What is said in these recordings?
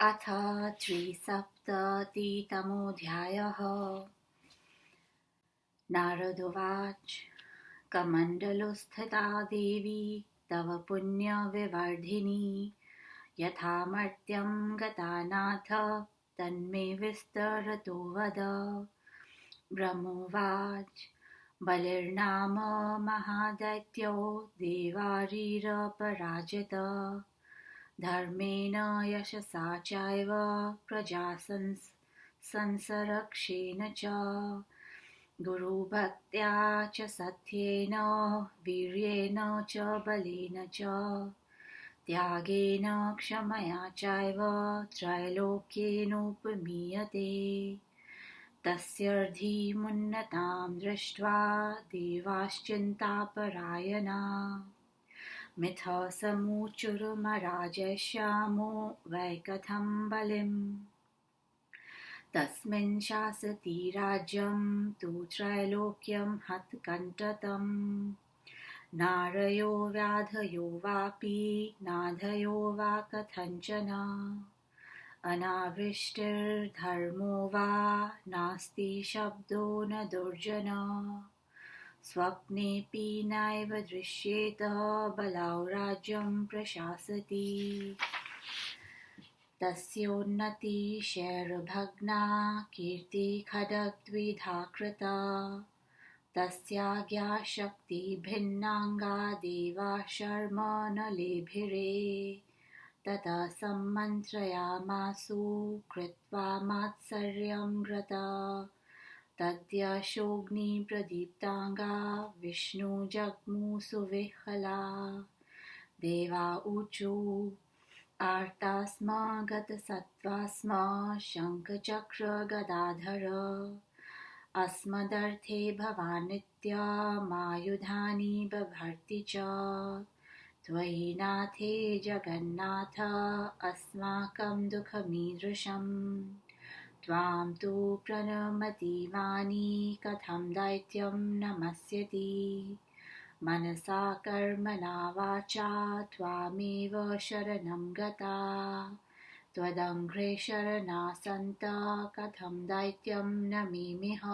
अथ 3सप्ततितमोऽध्यायः। नारदोवाच कमण्डलुस्थिता देवी तव पुण्यविवर्धिनी यथामर्त्यं गता नाथ तन्मे विस्तरतो वद। ब्रह्मोवाच बलिर्नाम महादैत्यो देवारिरपराजितः धर्मेण यशसा चैव प्रजा संसरक्षेण च गुरुभक्त्या च सत्येन वीर्येण च बलेन च त्यागेन क्षमया चैव त्रैलोक्येनोपमीयते। तस्यर्धिमुन्नतां दृष्ट्वा देवाश्चिन्तापरायणाः मिथसमुचुर्मराजयिष्यामो वै कथं बलिम्। तस्मिन् शासति राज्यं तु त्रैलोक्यं हतकण्टकम् नारयो व्याधयो वापि नाधयो वा कथञ्चन अनावृष्टिर्धर्मो वा नास्ति शब्दो न दुर्जन स्वप्नेऽपि नैव दृश्येत बलौ राज्यं प्रशासति। तस्योन्नतिशैर्भग्ना कीर्तिः खड्गद्विधा कृता तस्याज्ञा शक्तिभिन्नाङ्गा देवा शर्म न लेभिरे। ततः सम्मन्त्रयामासु कृत्वा मात्सर्यं व्रता तद्यशोऽग्निप्रदीप्ताङ्गा विष्णुजग्मुसुविह्वला। देवा ऊचु आर्ता स्म गतसत्त्वा स्म शङ्खचक्रगदाधर अस्मदर्थे भवान्नित्यमायुधानि बभर्ति च त्वयि नाथे जगन्नाथ अस्माकं दुःखमीदृशम्। त्वां तु प्रणमतीमानि कथं दैत्यं नमस्यति मनसा कर्मणा वाचा त्वामेव शरणं गता त्वदङ्घ्रे शरणा सन्तः कथं दैत्यं नमेमिह।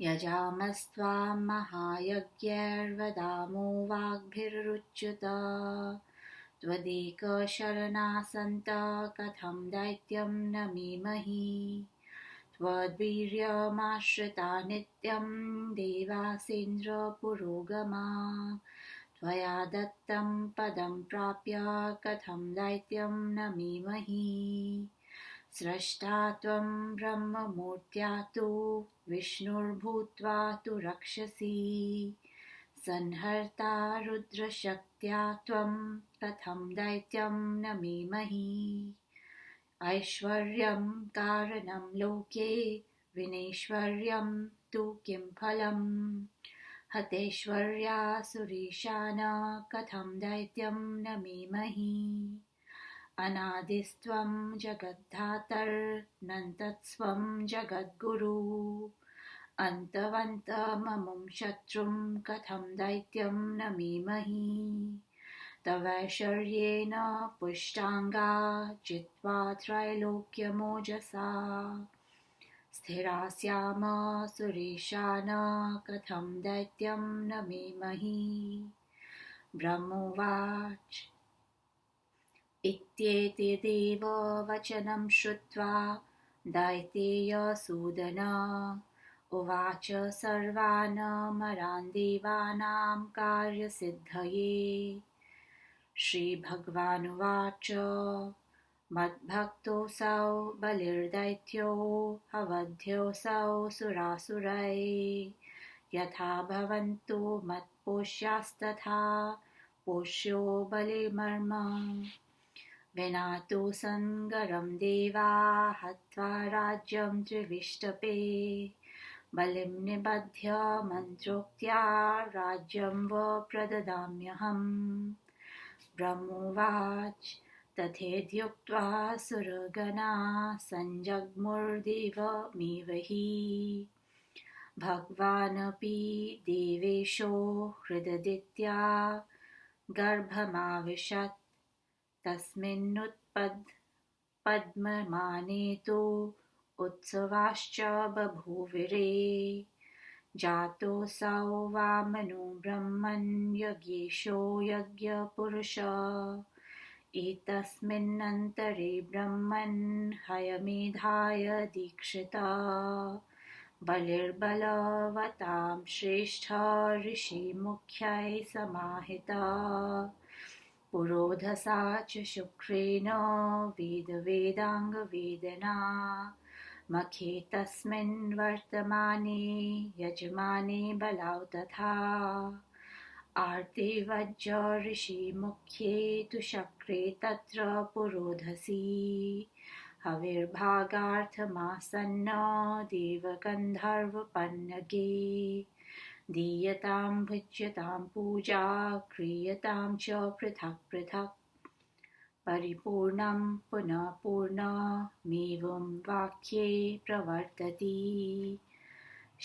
यजामस्त्वां महायज्ञैर्वदामो वाग्भिरुच्युत त्वदेकशरणा सन्तः कथं दैत्यं नमेमहि। त्वद्वीर्यमाश्रिता नित्यं देवासीन्द्रपुरोगमा त्वया दत्तं पदं प्राप्य कथं दैत्यं नमेमहि। स्रष्टा त्वं ब्रह्ममूर्त्या तु विष्णुर्भूत्वा तु रक्षसि संहर्ता रुद्रशक्त्या त्वं कथं दैत्यं नमेमहि। ऐश्वर्यं कारणं लोके विनैश्वर्यं तु किं फलम् हतैश्वर्यासुरीशान कथं दैत्यं नमेमहि। अनादिस्त्वं जगद्धातर्नन्तस्त्वं जगद्गुरु अन्तवन्तममुं शत्रुं कथं दैत्यं नमेमहि। तवैश्वर्येण पुष्टाङ्गा जित्वा त्रैलोक्यमोजसा स्थिरा स्याम सुरेशान कथं दैत्यं नमेमहि। ब्रह्मोवाच इत्येतदेव वचनं श्रुत्वा दैतेयसूदन उवाच सर्वान् अमरान् देवानां कार्यसिद्धये। श्रीभगवानुवाच मद्भक्तोऽसौ बलिर्दैत्यो अवध्योऽसौ सुरासुरैः यथा भवन्तो मत्पोष्यास्तथा पोष्यो बलिमर्म विना तु संगरं देवा हत्वा राज्यं त्रिविष्टपे बलिं निबध्य मन्त्रोक्त्या राज्यं व प्रददाम्यहम्। ब्रह्मोवाच तथेत्युक्त्वा सुरगणाः सञ्जग्मुर्देवमेव हि भगवानपि देवेशो हृददित्या गर्भमाविशत् तस्मिन्नुत्पद्ममाने तु उत्सवाश्च बभूविरे जातोऽसौ वामनो ब्रह्मन् यज्ञेशो यज्ञपुरुषः एतस्मिन्नन्तरे ब्रह्मन् हयमेधाय दीक्षितः बलिर्बलवतां श्रेष्ठः ऋषिमुख्यैः समाहितः पुरोधसा च शुक्रेण वेदवेदाङ्गवेदना मखे तस्मिन् वर्तमाने यजमाने बलौ तथा आर्ते वज्र ऋषिमुख्ये तु शक्रे तत्र पुरोधसी हविर्भागार्थमासन्न देवगन्धर्वपन्नगे दीयतां भुज्यतां पूजा क्रियतां च पृथक् पृथक् परिपूर्णं पुनः पूर्णमेवं वाक्ये प्रवर्तते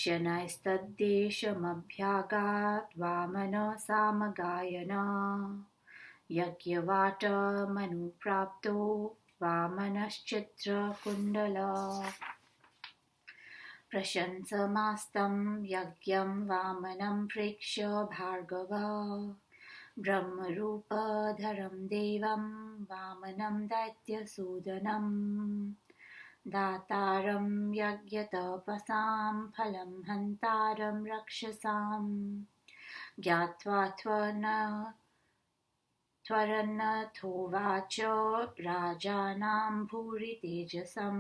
शनैस्तद्देशमभ्यागात् वामनसामगायन यज्ञवाटमनुप्राप्तो वामनश्चित्रकुण्डल प्रशंसमास्तं यज्ञं वामनं प्रेक्ष्य भार्गव ब्रह्मरूपधरं देवं वामनं दैत्यसूदनं दातारं यज्ञतपसां फलं हन्तारं रक्षसां ज्ञात्वा त्वरन्नथोवाच राजानां भूरि तेजसं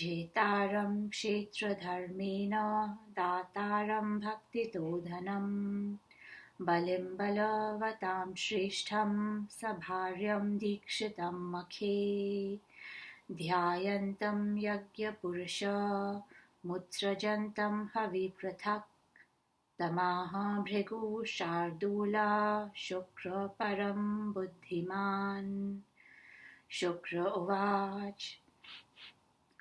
जेतारं क्षेत्रधर्मेण दातारं भक्तितो धनं बलिं बलवतां श्रेष्ठं सभार्यं दीक्षितं मखे ध्यायन्तं यज्ञपुरुषमुत्सृजन्तं हविपृथक् तमाह भृगु शार्दूला शुक्र परं बुद्धिमान् शुक्र उवाच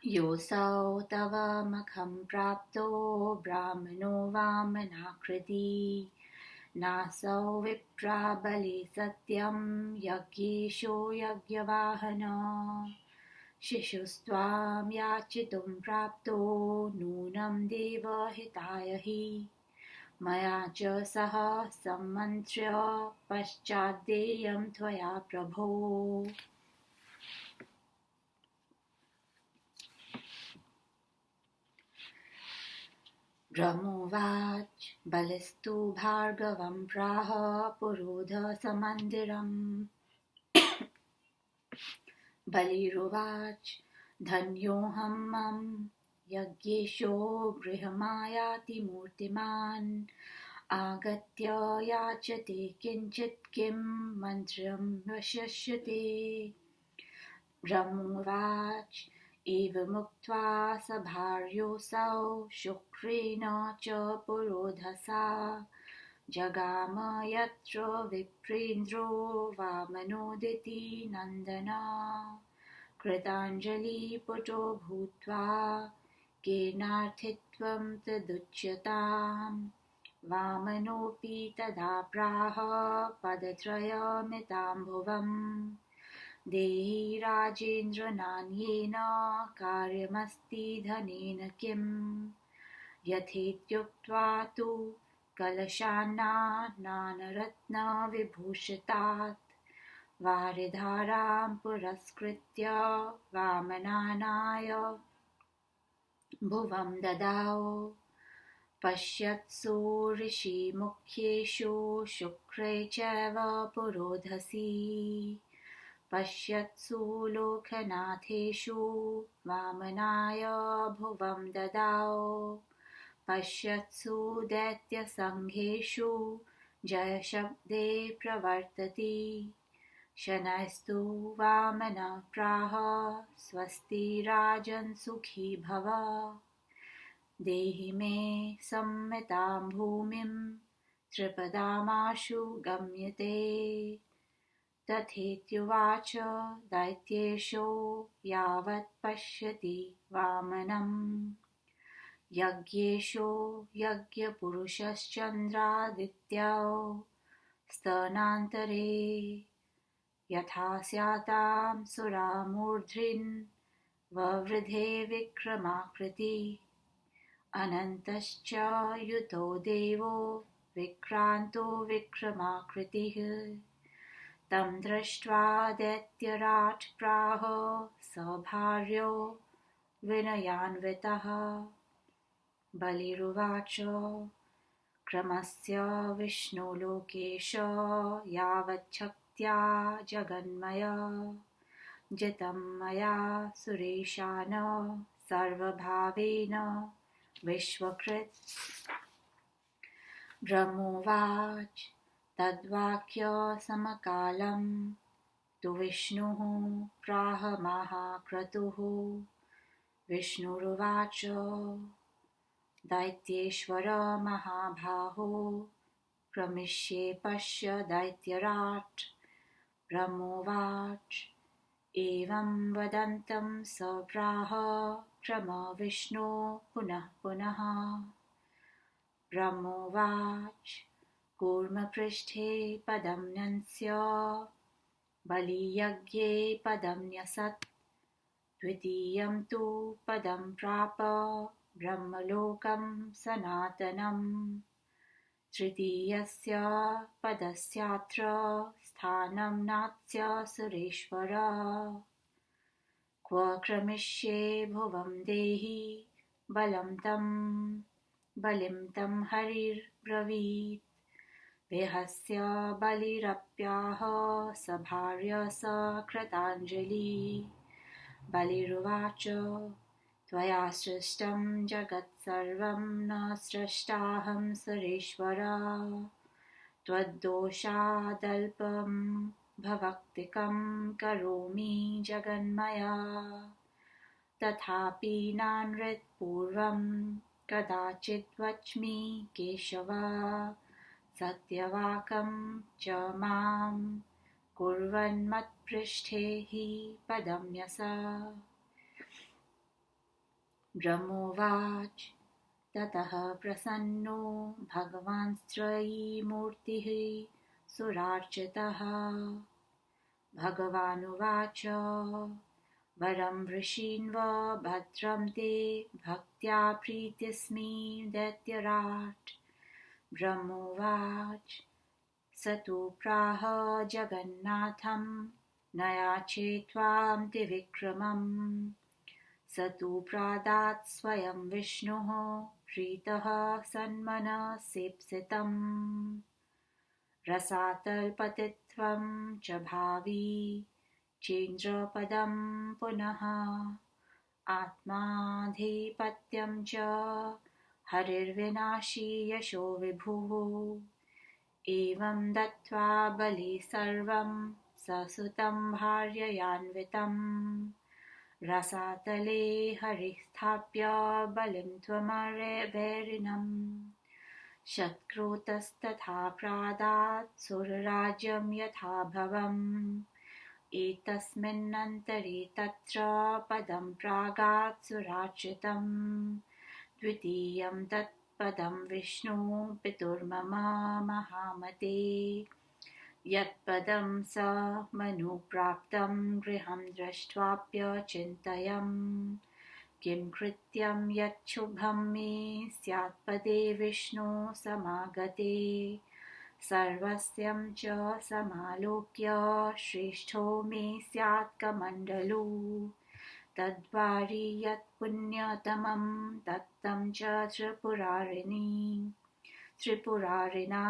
योऽसौ तव मखं प्राप्तो ब्राह्मणो वामनाकृति नासौ विप्रा बले सत्यं यज्ञेशो यज्ञवाहन शिशुस्त्वां याचितुं प्राप्तो नूनं देवहिताय हि मया च सह सम्मन्त्र्य पश्चाद्देयं त्वया प्रभो ब्रह्मोवाच बलिस्तु भार्गवं प्राह पुरोधसमन्दिरम् बलिरुवाच धन्योऽहं मम यज्ञेशो गृहमायाति मूर्तिमान् आगत्य याचते किञ्चित् किं मन्त्रं वशिष्यते ब्रह्मोवाच एवमुक्त्वा सभार्योऽसौ शुक्रेण च पुरोधसा जगाम यत्र विप्रेन्द्रो वामनोदिति नन्दन कृताञ्जलिपुटो भूत्वा केनार्थित्वं तदुच्यताम् वामनोऽपि तदा प्राह पदत्रयमिताम्भुवम् देहि राजेन्द्र नान्येन कार्यमस्ति धनेन किम् यथेत्युक्त्वा तु कलशान्नानरत्नविभूषितात् वारिधारां पुरस्कृत्य वामनानाय भुवं ददाौ पश्यत्सु ऋषिमुख्येषु शुक्रे चैव पुरोधसी पश्यत्सु लोकनाथेषु वामनाय भुवं ददाौ पश्यत्सु दैत्यसङ्घेषु जयशब्दे प्रवर्तति शनैस्तु वामनः प्राह स्वस्ति राजन् सुखी भव देहि मे सम्मितां भूमिं त्रिपदामाशु गम्यते तथेत्युवाच दैत्येशो यावत् पश्यति वामनम् यज्ञेशो यज्ञपुरुषश्चन्द्रादित्यौ स्तनान्तरे यथा स्यातां सुरामूर्ध्नि ववृधे विक्रमाकृति अनन्तश्च युतो देवो विक्रान्तो विक्रमाकृतिः तं दृष्ट्वा दैत्यराट् प्राह स भार्यो विनयान्वितः बलिरुवाच क्रमस्य विष्णुलोकेश यावच्छक्त्या जगन्मया जितं मया सुरेशान सर्वभावेन विश्वकृत् ब्रह्मोवाच तद्वाक्यसमकालं तु विष्णुः प्राह महाक्रतुः विष्णुरुवाच दैत्येश्वर महाबाहो क्रमिष्ये पश्य दैत्यराट् ब्रह्मोवाच एवं वदन्तं स प्राह क्रम विष्णो पुनः पुनः ब्रह्मोवाच कूर्मपृष्ठे पदं न्यस्य बलियज्ञे पदं न्यसत् द्वितीयं तु पदं प्राप ब्रह्मलोकं सनातनम् तृतीयस्य पदस्यात्र स्थानं नास्य सुरेश्वर क्व क्रमिष्ये भुवं देहि बलिं तं हरिर्ब्रवीत् देहस्य बलिरप्याह स भार्य स कृताञ्जलि बलिरुवाच त्वया सृष्टं जगत्सर्वं न सृष्टाहं सुरेश्वर त्वद्दोषादल्पं भवक्तिकं करोमि जगन्मया तथापि नानृत्पूर्वं कदाचित् वच्मि केशव सत्यवाकं च मां कुर्वन्मत्पृष्ठे हि पदं न्यस ब्रह्मोवाच ततः प्रसन्नो भगवान् त्रयीमूर्तिः सुरार्चितः भगवानुवाच वरं वृषीन्व भद्रं ते भक्त्या प्रीतिस्मि दैत्यराट् ब्रह्मोवाच स तु प्राह जगन्नाथं न याचे त्वां त्रिविक्रमम् स तु प्रादात् स्वयं विष्णुः प्रीतः सन्मनसेप्सितम् रसातलपतित्वं च भावी चेन्द्रपदं पुनः आत्माधिपत्यं च हरिर्विनाशी यशो विभुः एवं दत्त्वा बलि सर्वं ससुतं भार्ययान्वितम् रसातले हरिः स्थाप्य बलिं त्वमवैरिणम् शत्रुतस्तथा प्रादात् सुरराज्यं यथा भवम् एतस्मिन्नन्तरे तत्र पदं प्रागात् सुरार्चितम् द्वितीयं तत्पदं विष्णु पितुर्मम महामते यत्पदं स मनुप्राप्तं गृहं दृष्ट्वाप्यचिन्तयन् किं कृत्यं यच्छुभं मे स्यात्पदे विष्णु समागते सर्वस्यं च समालोक्य श्रेष्ठो मे स्यात् कमण्डलू तद्वारि यत्पुण्यतमं दत्तं च त्रिपुरारिणा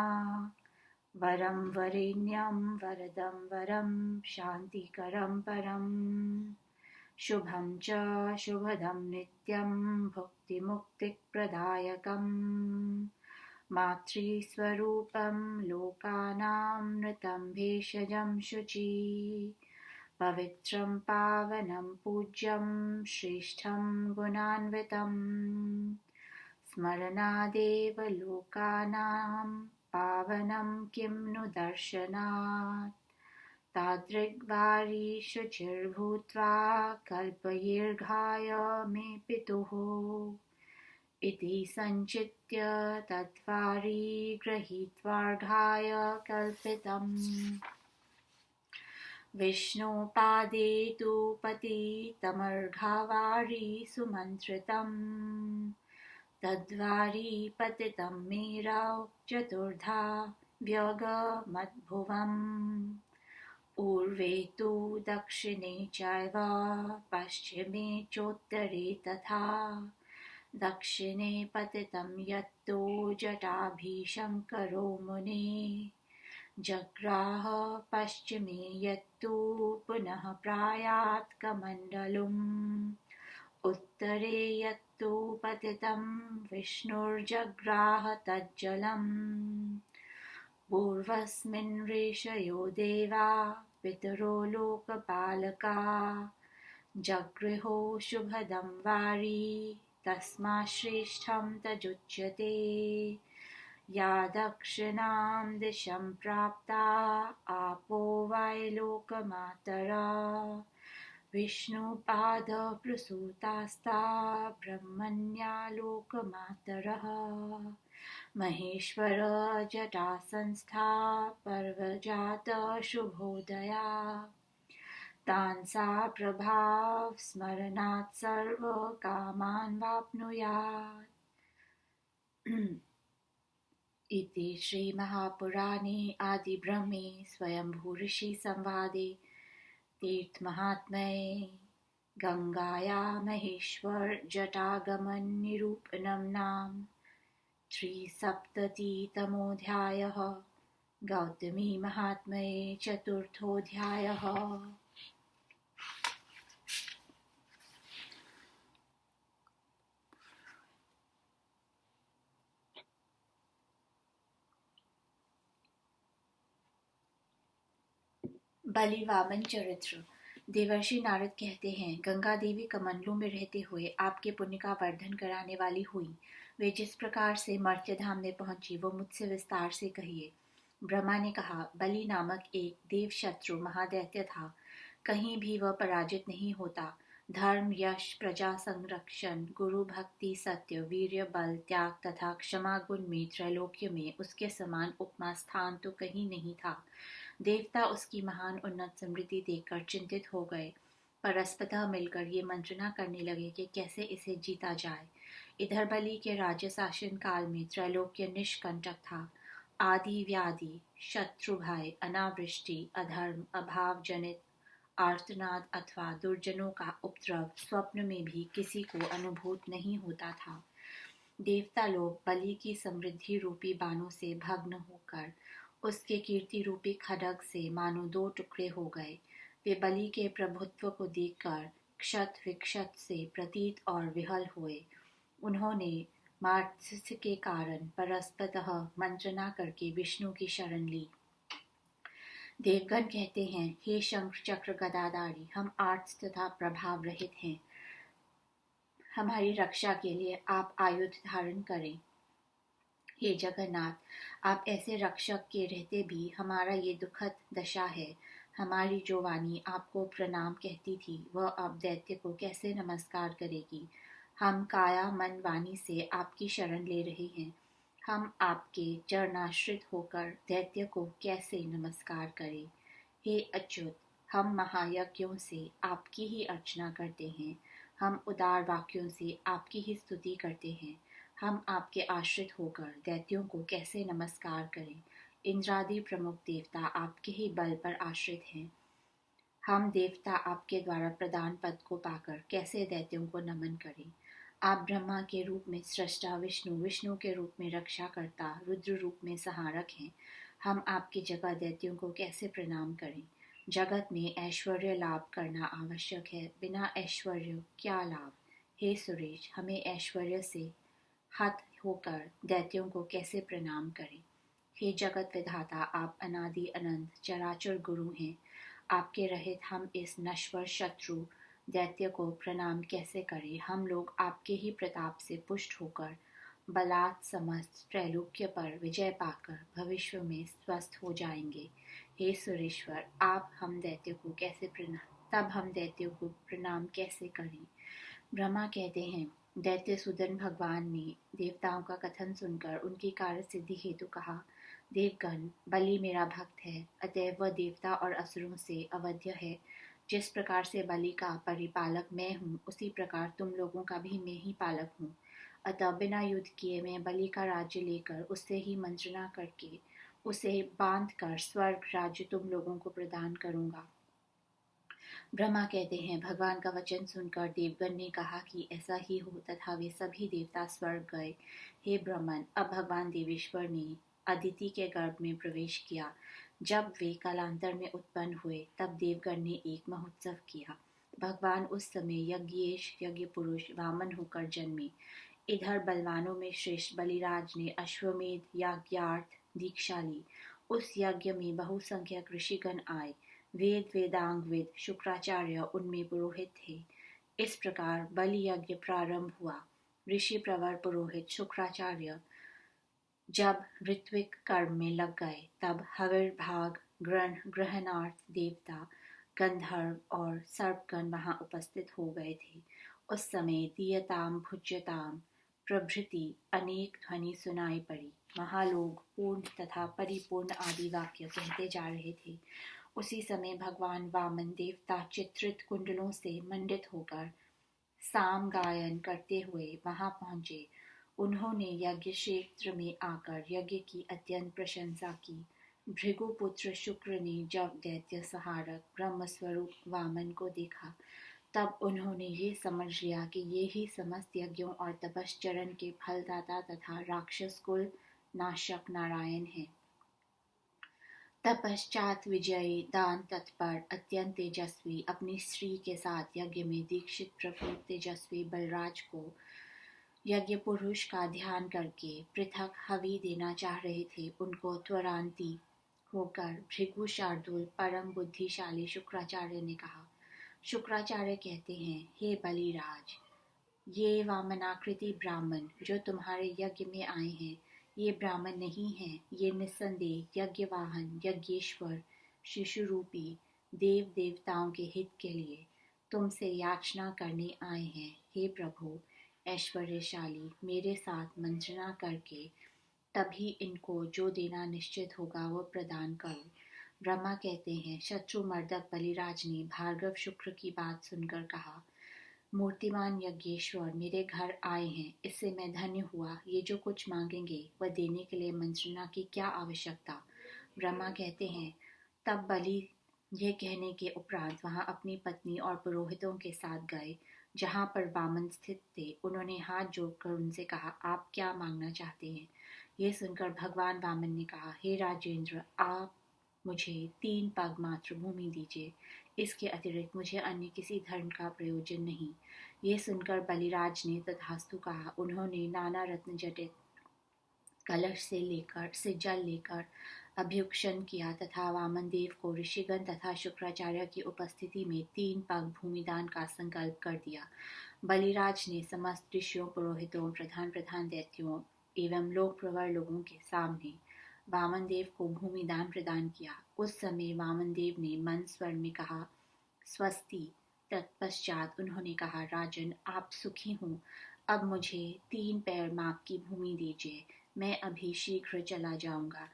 वरं वरेण्यं वरदं वरं शान्तिकरं परं शुभं च शुभदं नित्यं भुक्तिमुक्तिप्रदायकम् मातृस्वरूपं लोकानां नृतं भेषजं शुचि पवित्रं पावनं पूज्यं श्रेष्ठं गुणान्वितं स्मरणादेव लोकानां पावनं किं नु दर्शनात् तादृग्वारी शुचिर्भूत्वा कल्पयेर्घाय मे पितुः इति सञ्चित्य तद्वारी गृहीत्वार्घाय कल्पितम् विष्णुपादे तु पतितमर्घावारी सुमन्त्रितम् तद्वारी पतितं मेरौ चतुर्धा व्यगमद्भुवम् ऊर्वे तु दक्षिणे चैव पश्चिमे चोत्तरे तथा दक्षिणे पतितं यत्तु जटाभिशङ्करो मुनिः जग्राह पश्चिमे यत्तु पुनः प्रायात् कमण्डलुम् उत्तरे यत्तु पतितं विष्णुर्जग्राह तज्जलम् पूर्वस्मिन् ऋषयो देवा पितरो लोकपालका जगृहो शुभदं वारी तस्मात् श्रेष्ठं तजुच्यते या दक्षिणां दिशं प्राप्ता आपो वै लोकमातरा विष्णुपादप्रसूतास्ता ब्रह्मण्या लोकमातरः महेश्वर जटासंस्था पर्वजात शुभोदया तान् सा प्रभाव स्मरणात् सर्वकामान् वाप्नुयात्। इति श्रीमहापुराणे आदिब्रह्मे स्वयंभूऋषि संवादे तीर्थमाहात्म्ये गंगाया महेश्वर जटागमन निरूपणं नाम 3सप्ततितमोऽध्यायः। गौतमी महात्म्ये चतुर्थोऽध्यायः। बलि वामन चरित्र। देवर्षि नारद कहते हैं, गंगा देवी कमंडलों में रहते हुए आपके पुण्य का वर्धन कराने वाली हुई। वे जिस प्रकार से मर्त्य धाम में पहुंची वो मुझसे विस्तार से कहिए। ब्रह्मा ने कहा, बलि नामक एक देव शत्रु महादैत्य था। कहीं भी वह पराजित नहीं होता। धर्म, यश, प्रजा संरक्षण, गुरु भक्ति, सत्य, वीर्य, बल, त्याग तथा क्षमा गुण में त्रैलोक्य में उसके समान उपमा स्थान तो कहीं नहीं था। देवता उसकी महान उन्नत समृद्धि देखकर चिंतित हो गए। परस्पतः मिलकर ये मंत्रणा करने लगे कि कैसे इसे जीता जाए। इधर बलि के राज्य शासन काल में त्रैलोक्य निष्कंटक था। आदि व्याधि, शत्रु भय, अनावृष्टि, अधर्म, अभाव जनित आर्तनाद अथवा दुर्जनों का उपद्रव स्वप्न में भी किसी को अनुभूत नहीं होता था। देवता लोग बलि की समृद्धि रूपी बाणों से भग्न होकर उसके कीर्ति रूपी खड्ग से मानो दो टुकड़े हो गए। वे बलि के प्रभुत्व को देखकर क्षत विक्षत से प्रतीत और विहल हुए। उन्होंने मात्सर्य के कारण परस्पतः मंत्रणा करके विष्णु की शरण ली। देवगण कहते हैं, हे शंख चक्र गदाधारी, हम आर्त तथा प्रभाव रहित हैं। हमारी रक्षा के लिए आप आयुध धारण करें। हे जगन्नाथ, आप ऐसे रक्षक के रहते भी हमारा ये दुखद दशा है। हमारी जो वाणी आपको प्रणाम कहती थी, वह अब दैत्य को कैसे नमस्कार करेगी। हम काया मन वाणी से आपकी शरण ले रहे हैं। हम आपके चरणाश्रित होकर दैत्य को कैसे नमस्कार करें। हे अच्युत, हम महायज्ञों से आपकी ही अर्चना करते हैं। हम उदार वाक्यों से आपकी ही स्तुति करते हैं। हम आपके आश्रित होकर दैत्यों को कैसे नमस्कार करें। इंद्रादि प्रमुख देवता आपके ही बल पर आश्रित हैं। हम देवता आपके द्वारा प्रदान पद को पाकर कैसे दैत्यों को नमन करें। आप ब्रह्मा के रूप में सृष्टा, विष्णु, विष्णु के रूप में रक्षाकर्ता, रुद्र रूप में सहारक हैं। हम आपकी जगह दैत्यों को कैसे प्रणाम करें। जगत में ऐश्वर्य लाभ करना आवश्यक है, बिना ऐश्वर्य क्या लाभ। हे सुरेश, हमें ऐश्वर्य से हत होकर दैत्यों को कैसे प्रणाम करें। हे जगत विधाता, आप अनादि अनंत चराचर गुरु हैं। आपके रहित हम इस नश्वर शत्रु दैत्य को प्रणाम कैसे करें। हम लोग आपके ही प्रताप से पुष्ट होकर बलात् समस्त त्रैलोक्य पर विजय पाकर भविष्य में स्वस्थ हो जाएंगे। हे सुरेश्वर, आप हम दैत्य को कैसे प्रणाम कैसे करें। ब्रह्मा कहते हैं, दैत्य सुदन भगवान ने देवताओं का कथन सुनकर उनकी कार्य सिद्धि हेतु कहा, देवगण, बलि मेरा भक्त है, अतएव वह देवता और असुरों से अवध्य है। जिस प्रकार से बलि का परिपालक मैं हूँ, उसी प्रकार तुम लोगों का भी मैं ही पालक हूँ। अतः बिना युद्ध किए मैं बलि का राज्य लेकर उससे ही मंत्रणा करके उसे बांध कर स्वर्ग राज्य तुम लोगों को प्रदान करूंगा। ब्रह्मा कहते हैं, भगवान का वचन सुनकर देवगण ने कहा कि ऐसा ही हो, तथा वे सभी देवता स्वर्ग गए। हे ब्रह्मन, अब भगवान देवेश्वर ने अदिति के गर्भ में प्रवेश किया। जब वे कालांतर में उत्पन्न हुए, तब देवगण ने एक महोत्सव किया। भगवान उस समय यज्ञेश यज्ञ पुरुष वामन होकर जन्मे। इधर बलवानों में श्रेष्ठ बलिराज ने अश्वमेध यज्ञार्थ दीक्षा ली। उस यज्ञ में बहुसंख्यक ऋषिगण आए। वेद वेदांगविद शुक्राचार्य उनमें पुरोहित थे। इस प्रकार बलि यज्ञ प्रारंभ हुआ। ऋषि प्रवर पुरोहित शुक्राचार्य जब ऋत्विक कर्म में लग गए, तब हविर्भाग ग्रहणार्थ देवता, गंधर्व और सर्पगण वहां उपस्थित हो गए थे। उस समय दीयताम भुज्यताम प्रभृति अनेक ध्वनि सुनाई पड़ी। महालोग पूर्ण तथा परिपूर्ण आदि वाक्य कहते जा रहे थे। उसी समय भगवान वामन देवता चित्रित कुंडलों से मंडित होकर साम गायन करते हुए वहां पहुंचे। उन्होंने यज्ञ क्षेत्र में आकर यज्ञ की अत्यंत प्रशंसा की। भृगुपुत्र शुक्र ने जब दैत्य संहारक ब्रह्मस्वरूप वामन को देखा, तब उन्होंने ये समझ लिया कि ये ही समस्त यज्ञों और तपश्चरण के फलदाता तथा राक्षस कुल नाशक नारायण हैं। तपश्चात विजयी दान तत्पर अत्यंत तेजस्वी अपनी स्त्री के साथ यज्ञ में दीक्षित प्रभु तेजस्वी बलराज को यज्ञ पुरुष का ध्यान करके पृथक हवि देना चाह रहे थे। उनको त्वरांति होकर भृगु शार्दूल परम बुद्धिशाली शुक्राचार्य ने कहा। शुक्राचार्य कहते हैं, हे बलिराज, ये वामनाकृति ब्राह्मण जो तुम्हारे यज्ञ में आए हैं, ये ब्राह्मण नहीं हैं। ये निस्संदेह यज्ञवाहन यज्ञेश्वर शिशु रूपी देव देवताओं के हित के लिए तुमसे याचना करने आए हैं। हे प्रभु ऐश्वर्यशाली, मेरे साथ मंत्रणा करके तभी इनको जो देना निश्चित होगा वो प्रदान करो। ब्रह्मा कहते हैं, शत्रु मर्दक बलिराज ने भार्गव शुक्र की बात सुनकर कहा, मूर्तिमान यज्ञेश्वर मेरे घर आए हैं, इससे मैं धन्य हुआ। ये जो कुछ मांगेंगे वह देने के लिए मंत्रणा की क्या आवश्यकता। ब्रह्मा कहते हैं, तब बलि यह कहने के उपरांत वहां अपनी पत्नी और पुरोहितों के साथ गए जहां पर वामन स्थित थे। उन्होंने हाथ जोड़कर उनसे कहा, आप क्या मांगना चाहते हैं। यह सुनकर भगवान वामन ने कहा, हे राजेंद्र, आप मुझे 3 पग मात्र भूमि दीजिए। इसके अतिरिक्त मुझे अन्य किसी धर्म का प्रयोजन नहीं। यह सुनकर बलिराज ने तथास्तु कहा। उन्होंने नाना रत्न जटित कलश से जल लेकर अभ्युक्षण किया तथा वामन देव को ऋषिगण तथा शुक्राचार्य की उपस्थिति में 3 पग भूमिदान का संकल्प कर दिया। बलिराज ने समस्त ऋषियों, पुरोहितों, प्रधान दैत्यों एवं लोक प्रवर लोगों के सामने वामन देव को भूमिदान प्रदान किया। उस समय वामन देव ने मन स्वर में कहा, स्वस्ति। तत्पश्चात उन्होंने कहा, राजन, आप सुखी हूँ। अब मुझे 3 पैर माप की भूमि दीजिए, मैं अभी शीघ्र चला जाऊंगा।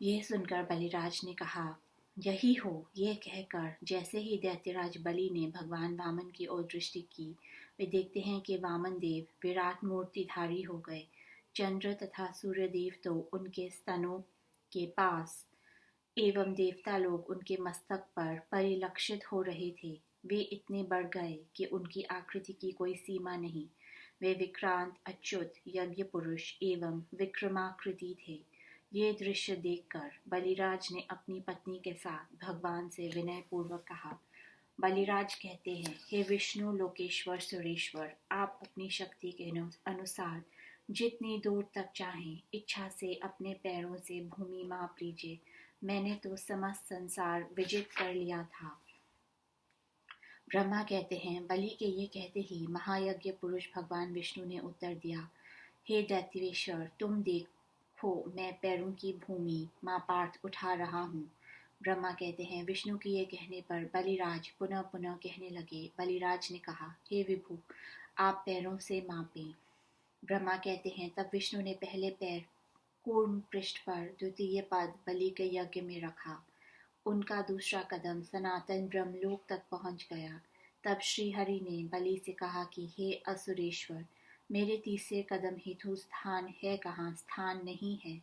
यह सुनकर बलिराज ने कहा, यही हो। यह कहकर जैसे ही दैत्यराज बलि ने भगवान वामन की ओर दृष्टि की, वे देखते हैं कि वामन देव विराट मूर्तिधारी हो गए। चंद्र तथा सूर्यदेव तो उनके स्तनों के पास एवं देवता लोग उनके मस्तक पर परिलक्षित हो रहे थे। वे इतने बढ़ गए कि उनकी आकृति की कोई सीमा नहीं। वे विक्रांत, अच्युत, यज्ञ पुरुष एवं विक्रमाकृति थे। ये दृश्य देखकर बलिराज ने अपनी पत्नी के साथ भगवान से विनय पूर्वक कहा। बलिराज कहते हैं, हे विष्णु लोकेश्वर सुरेश्वर, आप अपनी शक्ति के अनुसार जितनी दूर तक चाहें इच्छा से अपने पैरों से भूमि माप लीजिए। मैंने तो समस्त संसार विजित कर लिया था। ब्रह्मा कहते हैं, बलि के ये कहते ही महायज्ञ पुरुष भगवान विष्णु ने उत्तर दिया, हे दैत्येश्वर, तुम देखो मैं पैरों की भूमि मापार्थ उठा रहा हूँ। ब्रह्मा कहते हैं, विष्णु की ये कहने पर बलिराज पुनः पुनः कहने लगे। बलिराज ने कहा, हे विभु, आप पैरों से मापें। ब्रह्मा कहते हैं, तब विष्णु ने पहले पैर कूर्म पृष्ठ पर द्वितीय पद बलि के यज्ञ में रखा। उनका दूसरा कदम सनातन ब्रह्मलोक तक पहुंच गया। तब श्री हरि ने बलि से कहा कि हे असुरेश्वर, मेरे तीसरे कदम हेतु स्थान है कहाँ? स्थान नहीं है।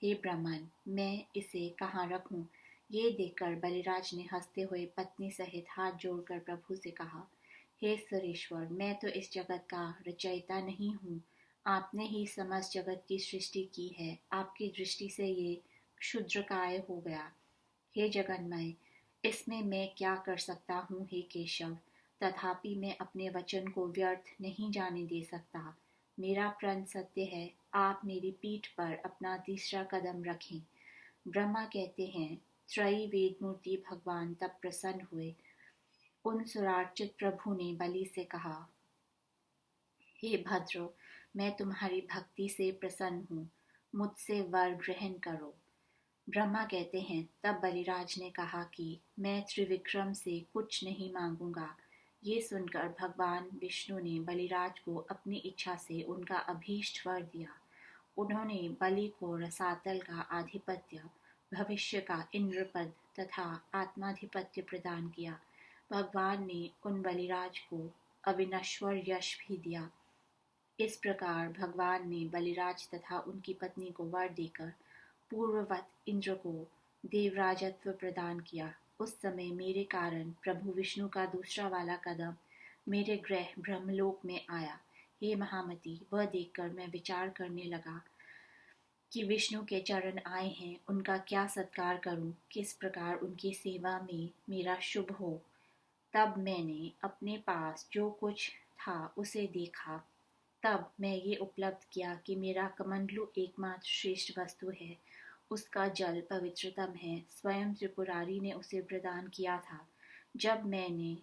हे ब्राह्मण, मैं इसे कहाँ रखूं? ये देखकर बलिराज ने हंसते हुए पत्नी सहित हाथ जोड़कर प्रभु से कहा, हे सुरेश्वर, मैं तो इस जगत का रचयिता नहीं हूँ। आपने ही समस्त जगत की सृष्टि की है। आपकी दृष्टि से ये क्षुद्रकाय हो गया। हे जगन्मय, इसमें मैं क्या कर सकता हूँ हे केशव? तथापि मैं अपने वचन को व्यर्थ नहीं जाने दे सकता। मेरा प्रण सत्य है। आप मेरी पीठ पर अपना तीसरा कदम रखें। ब्रह्मा कहते हैं, त्रयी वेदमूर्ति भगवान तब प्रसन्न हुए। उन सुरार्चित प्रभु ने बलि से कहा, हे भद्रो, मैं तुम्हारी भक्ति से प्रसन्न हूँ। मुझसे वर ग्रहण करो। ब्रह्मा कहते हैं, तब बलिराज ने कहा कि मैं त्रिविक्रम से कुछ नहीं मांगूंगा। ये सुनकर भगवान विष्णु ने बलिराज को अपनी इच्छा से उनका अभीष्ट वर दिया। उन्होंने बलि को रसातल का आधिपत्य, भविष्य का इंद्रपद तथा आत्माधिपत्य प्रदान किया। भगवान ने उन बलिराज को अविनश्वर यश भी दिया। इस प्रकार भगवान ने बलिराज तथा उनकी पत्नी को वर देकर पूर्ववत इंद्र को देवराजत्व प्रदान किया। उस समय मेरे कारण प्रभु विष्णु का दूसरा वाला कदम मेरे गृह ब्रह्मलोक में आया। हे महामती, वह देखकर मैं विचार करने लगा कि विष्णु के चरण आए हैं, उनका क्या सत्कार करूं, किस प्रकार उनकी सेवा में मेरा शुभ हो। तब मैंने अपने पास जो कुछ था उसे देखा। तब मैं ये उपलब्ध किया कि मेरा कमंडलू एकमात्र श्रेष्ठ वस्तु है। उसका जल पवित्रतम है। स्वयं त्रिपुरारी ने उसे प्रदान किया था। जब मैंने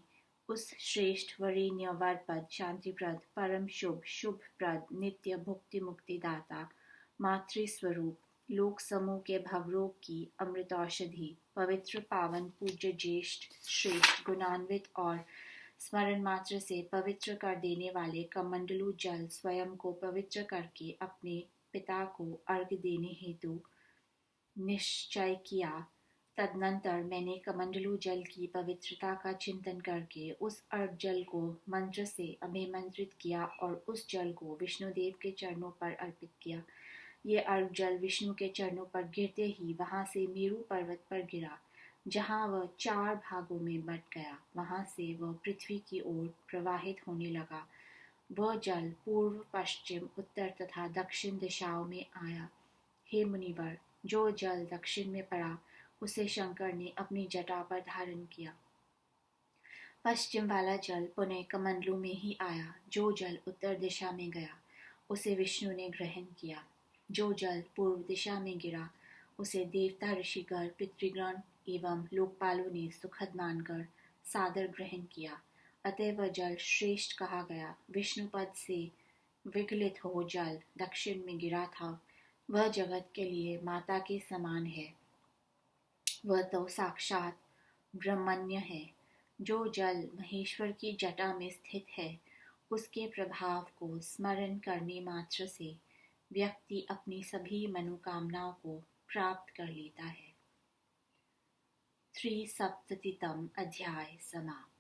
उस श्रेष्ठ वरेण्य वरपद, शांतिप्रद, परम शुभ, शुभप्रद, नित्य भुक्ति मुक्तिदाता, मातृस्वरूप, लोक समूह के भवरोग की अमृतौषधि, पवित्र पावन पूज्य ज्येष्ठ श्रेष्ठ गुणान्वित और स्मरण मात्र से पवित्र कर देने वाले कमंडलू जल स्वयं को पवित्र करके अपने पिता को अर्घ्य देने हेतु निश्चय किया। तदनंतर मैंने कमंडलू जल की पवित्रता का चिंतन करके उस अर्घ जल को मंत्र से अभिमंत्रित किया और उस जल को विष्णुदेव के चरणों पर अर्पित किया। ये अर्घ जल विष्णु के चरणों पर गिरते ही वहां से मेरू पर्वत पर गिरा, जहां वह 4 भागों में बंट गया। वहां से वह पृथ्वी की ओर प्रवाहित होने लगा। वह जल पूर्व, पश्चिम, उत्तर तथा दक्षिण दिशाओं में आया। हे मुनिवर, जो जल दक्षिण में पड़ा उसे शंकर ने अपनी जटा पर धारण किया। पश्चिम वाला जल पुनः कमंडलू में ही आया। जो जल उत्तर दिशा में गया उसे विष्णु ने ग्रहण किया। जो जल पूर्व दिशा में गिरा उसे देवता, ऋषिगण, पितृगण एवं लोकपालों ने सुखद मानकर सादर ग्रहण किया। अतः वह जल श्रेष्ठ कहा गया। विष्णुपद से विगलित हो जल दक्षिण में गिरा था। वह जगत के लिए माता के समान है। वह तो साक्षात ब्रह्मण्य है। जो जल महेश्वर की जटा में स्थित है, उसके प्रभाव को स्मरण करने मात्र से व्यक्ति अपनी सभी मनोकामनाओं को प्राप्त कर लेता है। 3सप्ततितम अध्याय समाप्त।